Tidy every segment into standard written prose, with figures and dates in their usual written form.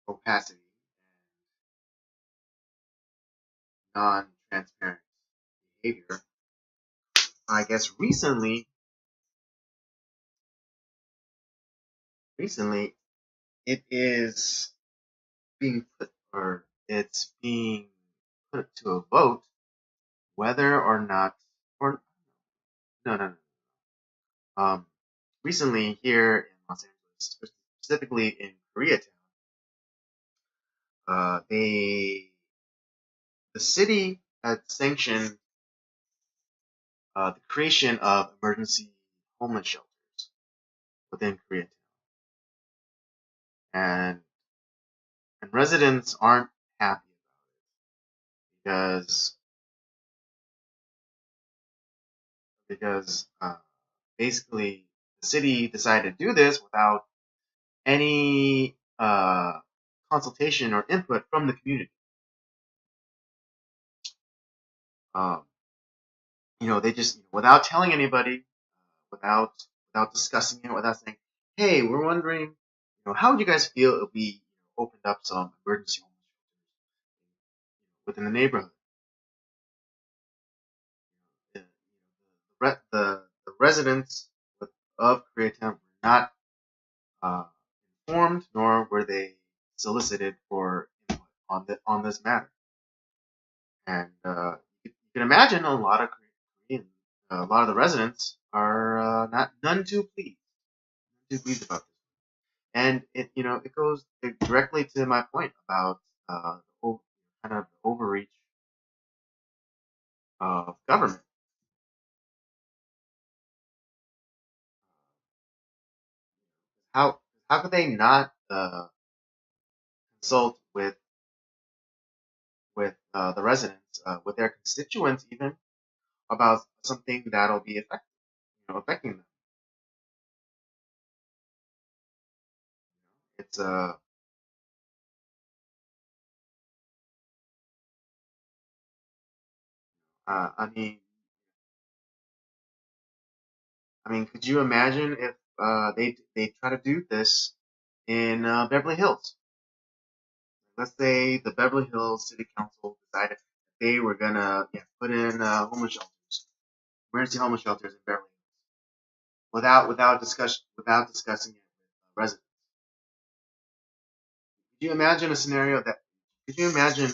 opacity and non-transparent behavior, I guess recently it is being put, or it's being put to a vote whether or not, or no. Recently here in Los Angeles, specifically in Koreatown, the city had sanctioned the creation of emergency homeless shelters within Koreatown, and residents aren't happy about it because basically the city decided to do this without any consultation or input from the community. They just, without telling anybody, without discussing it, without saying, "Hey, we're wondering, how would you guys feel if we opened up some emergency homes within the neighborhood?" The, the residents of Koreatown were not informed, nor were they solicited for input on this matter. And you can imagine a lot of Koreans, a lot of the residents are none too pleased about this. And it goes directly to my point about kind of overreach of government. How could they not consult with the residents, with their constituents, even about something that'll be affecting them? It's I mean, could you imagine if they try to do this in Beverly Hills? Let's say the Beverly Hills City Council decided they were gonna put in emergency homeless shelters in Beverly Hills without discussing it with residents. Could you imagine a scenario that? Could you imagine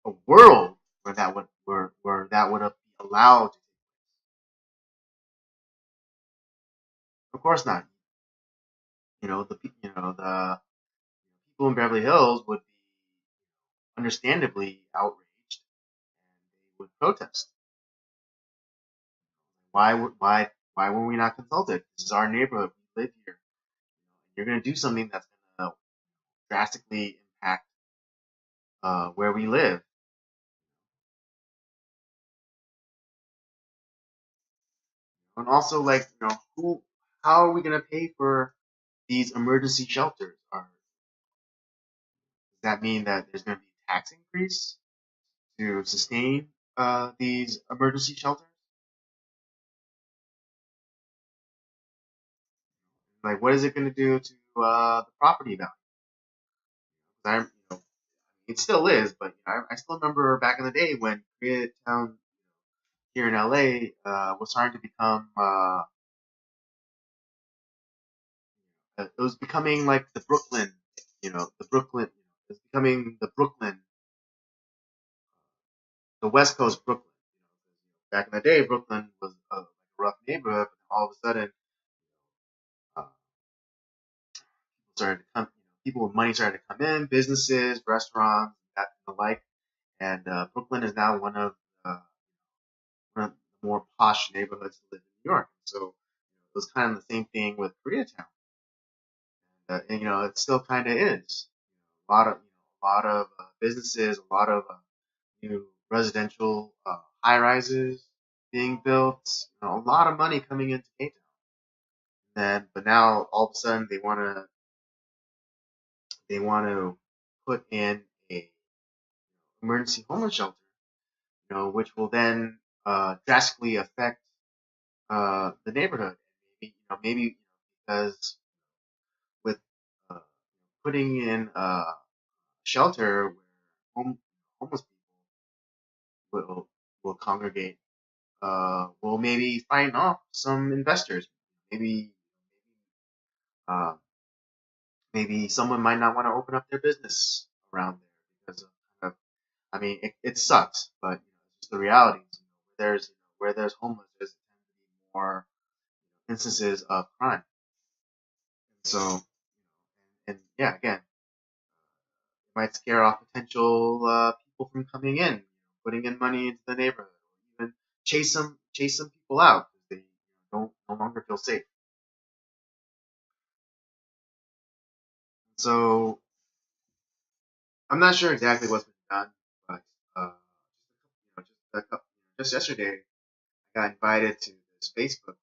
a world where that would be allowed? Of course not. The people in Beverly Hills would be understandably outraged, and they would protest. Why were we not consulted? This is our neighborhood. We live here. You're going to do something that's going to drastically impact where we live. And also, how are we going to pay for these emergency shelters? Does that mean that there's going to be a tax increase to sustain these emergency shelters? Like, what is it going to do to the property value? It still is, but I still remember back in the day when Koreatown here in LA was starting to become it was becoming like the Brooklyn, it was becoming the West Coast Brooklyn. Back in the day, Brooklyn was a rough neighborhood, but all of a sudden, uh, people with money started to come in, businesses, restaurants, that and the like, and Brooklyn is now uh, one of the more posh neighborhoods to live in New York. So it was kind of the same thing with Koreatown, and it still kind of is. A lot of businesses, a lot of new residential high rises being built. A lot of money coming into K Town. But now all of a sudden they want to put in a emergency homeless shelter, which will then drastically affect the neighborhood. Maybe because with uh, putting in shelter where homeless people will congregate, will maybe find off some investors. Maybe uh, maybe someone might not want to open up their business around there because of, I mean, it sucks, but it's just the reality. Where there's homeless, there's tend to be more instances of crime. So, and yeah, again, it might scare off potential people from coming in, putting in money into the neighborhood, or even chase some people out because they don't no longer feel safe. So I'm not sure exactly what's been done, but just just yesterday, I got invited to this Facebook group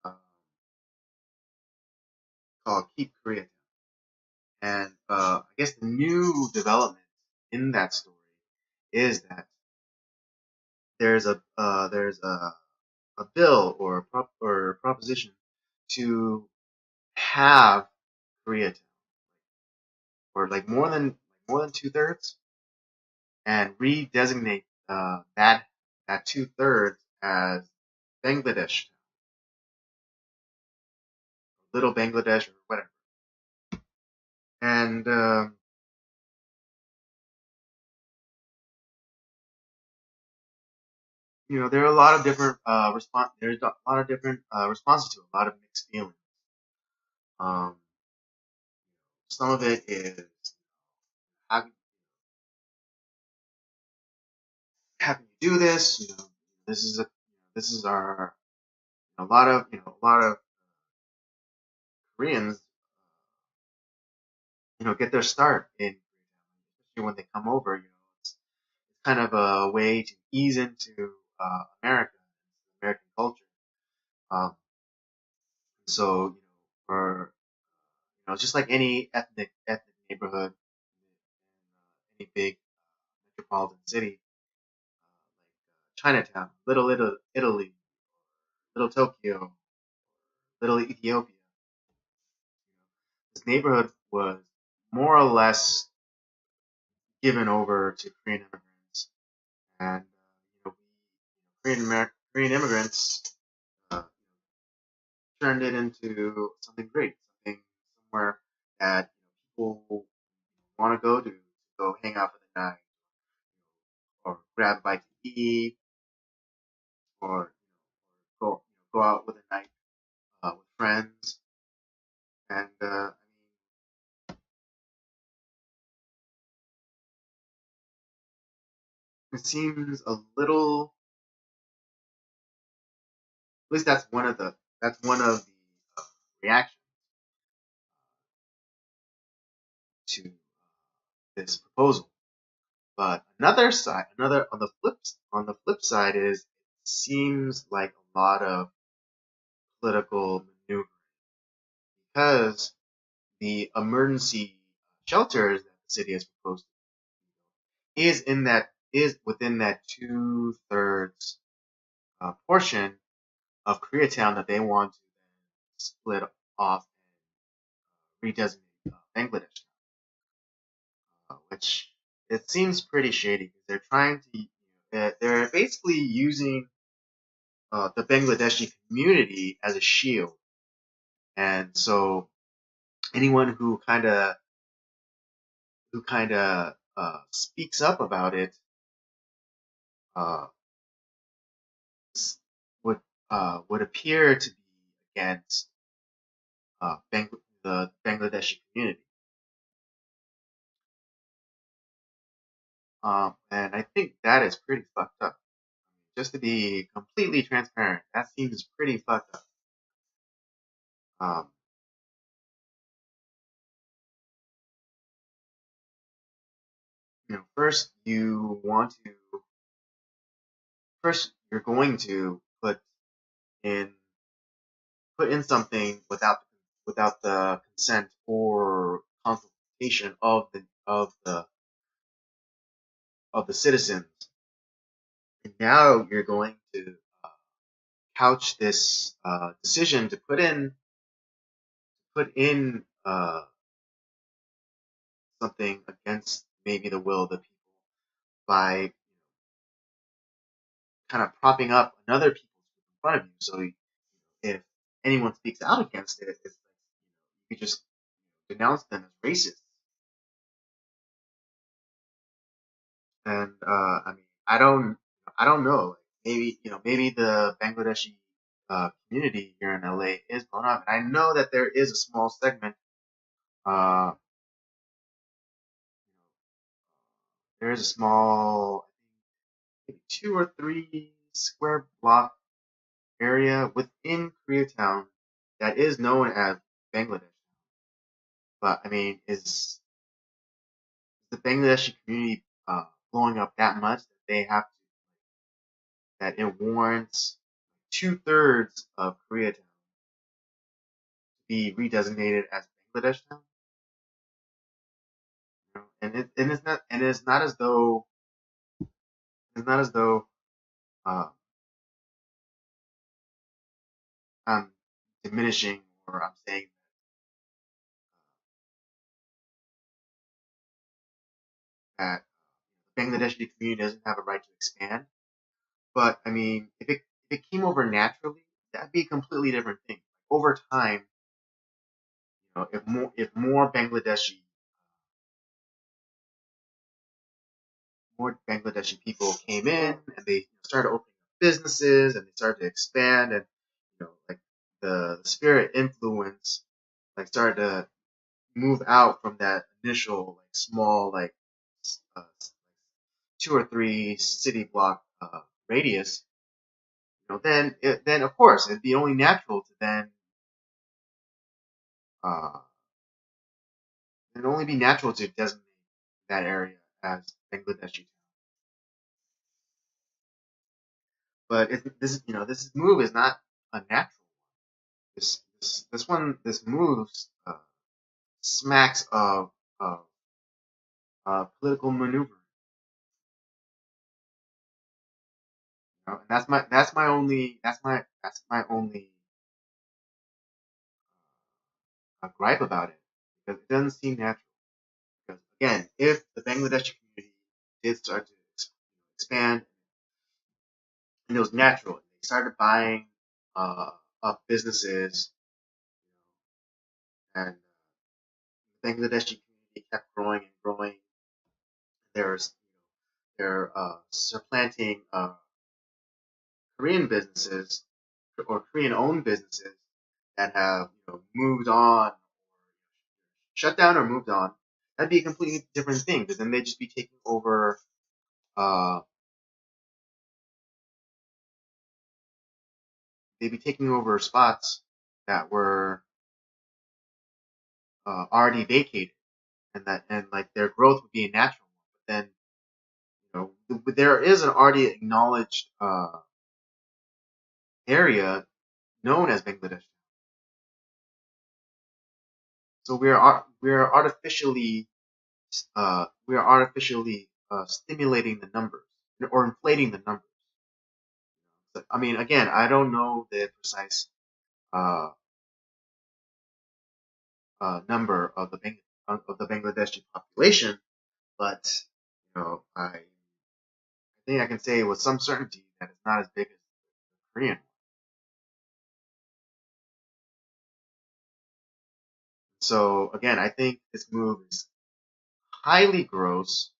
um, called Keep Koreatown, and I guess the new development in that story is that there's a bill or or a proposition to have Koreatown, or like more than 2/3, and redesignate that 2/3 as Bangladesh, Little Bangladesh, or whatever. And there are a lot of different There's a lot of different responses to it, a lot of mixed feelings. Um, some of it is having having to do this. This is this is our a lot of Koreans get their start in, especially when they come over. It's kind of a way to ease into America, American culture. Um, so for just like any ethnic neighborhood, any big metropolitan city, like Chinatown, Little Italy, Little Tokyo, Little Ethiopia. This neighborhood was more or less given over to Korean immigrants, and Korean immigrants uh, turned it into something great, somewhere that people want to go hang out for the night, or grab a bite to eat, or go out with a night with friends. And it seems a little. At least that's one of the reactions to this proposal. But another on the flip side is it seems like a lot of political maneuvering, because the emergency shelters that the city has proposed is within that 2/3 portion of Koreatown that they want to then split off and redesignate Bangladesh, which it seems pretty shady because they're trying to they're basically using the Bangladeshi community as a shield, and so anyone who kind of speaks up about it uh, would would appear to be against the Bangladeshi community. And I think that is pretty fucked up. Just to be completely transparent, that seems pretty fucked up. Um, first you're going to in put in something without the consent or consultation of the citizens, and now you're going to couch this decision to put in something against maybe the will of the people by kind of propping up another people's group in front of you. So if anyone speaks out against it, it's like, you just denounce them as racist. And I mean, I don't know. Maybe maybe the Bangladeshi community here in LA is blown up, and I know that there is a small segment. Uh, there is a small, maybe 2 or 3 square block area within Koreatown that is known as Bangladesh. But I mean, is the Bangladeshi community blowing up that much that they have to, that it warrants 2/3 of Koreatown to be redesignated as Bangladesh town? And it's not as though uh, I'm diminishing or I'm saying that the Bangladeshi community doesn't have a right to expand. But I mean, if it came over naturally, that'd be a completely different thing. Over time, if more Bangladeshi people came in and they started opening up businesses and they started to expand, and like the spirit influence like started to move out from that initial like small like 2 or 3 city block radius. Then of course it'd be only natural to then uh, it'd only be natural to designate that area as Bangladeshi. But this move is not a natural. This move smacks of political maneuver. And that's my only gripe about it, because it doesn't seem natural. Because again, if the Bangladeshi community did start to expand, and it was natural, they started buying up businesses, and the Bangladeshi community kept growing and growing. There's they're supplanting Korean businesses or Korean-owned businesses that have moved on, shut down, or moved on. That'd be a completely different thing, because then they'd just be taking over. Uh, they'd be taking over spots that were already vacated, and like their growth would be a natural one. But then there is an already acknowledged area known as Bangladesh. So we are artificially stimulating the numbers, or inflating the numbers. But, I mean, again, I don't know the precise uh, number of the Bangladeshi population, but I think I can say with some certainty that it's not as big as the Korean. So again, I think this move is highly gross,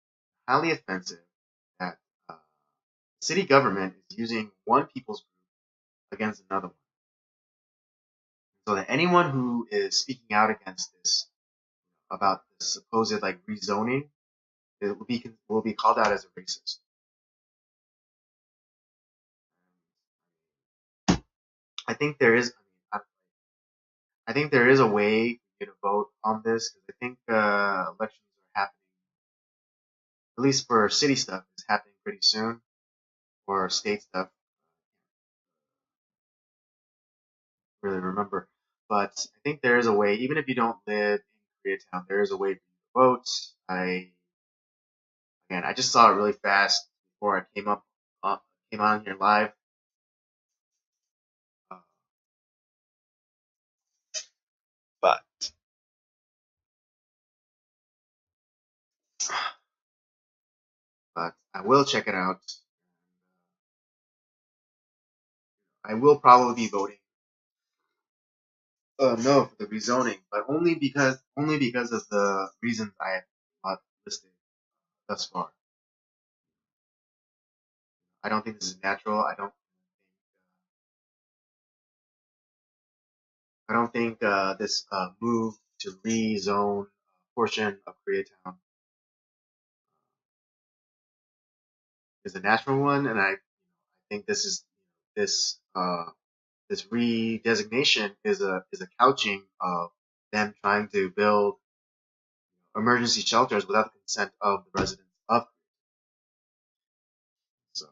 highly offensive. That the city government is using one people's group against another one, so that anyone who is speaking out against this, about this supposed like rezoning, it will be called out as a racist. I think there is. I think there is a way to get a vote on this, because I think elections are happening, at least for city stuff, is happening pretty soon, or state stuff. I don't really remember, but I think there is a way. Even if you don't live in Koreatown, there is a way for you to vote. I just saw it really fast before I came on here live. But I will check it out. I will probably be voting no for the rezoning, but only because of the reasons I have listed thus far. I don't think this is natural. I don't think this move to rezone a portion of Koreatown is a natural one, and I think this redesignation is a couching of them trying to build emergency shelters without the consent of the residents of Korea. So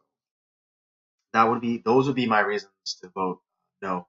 those would be my reasons to vote no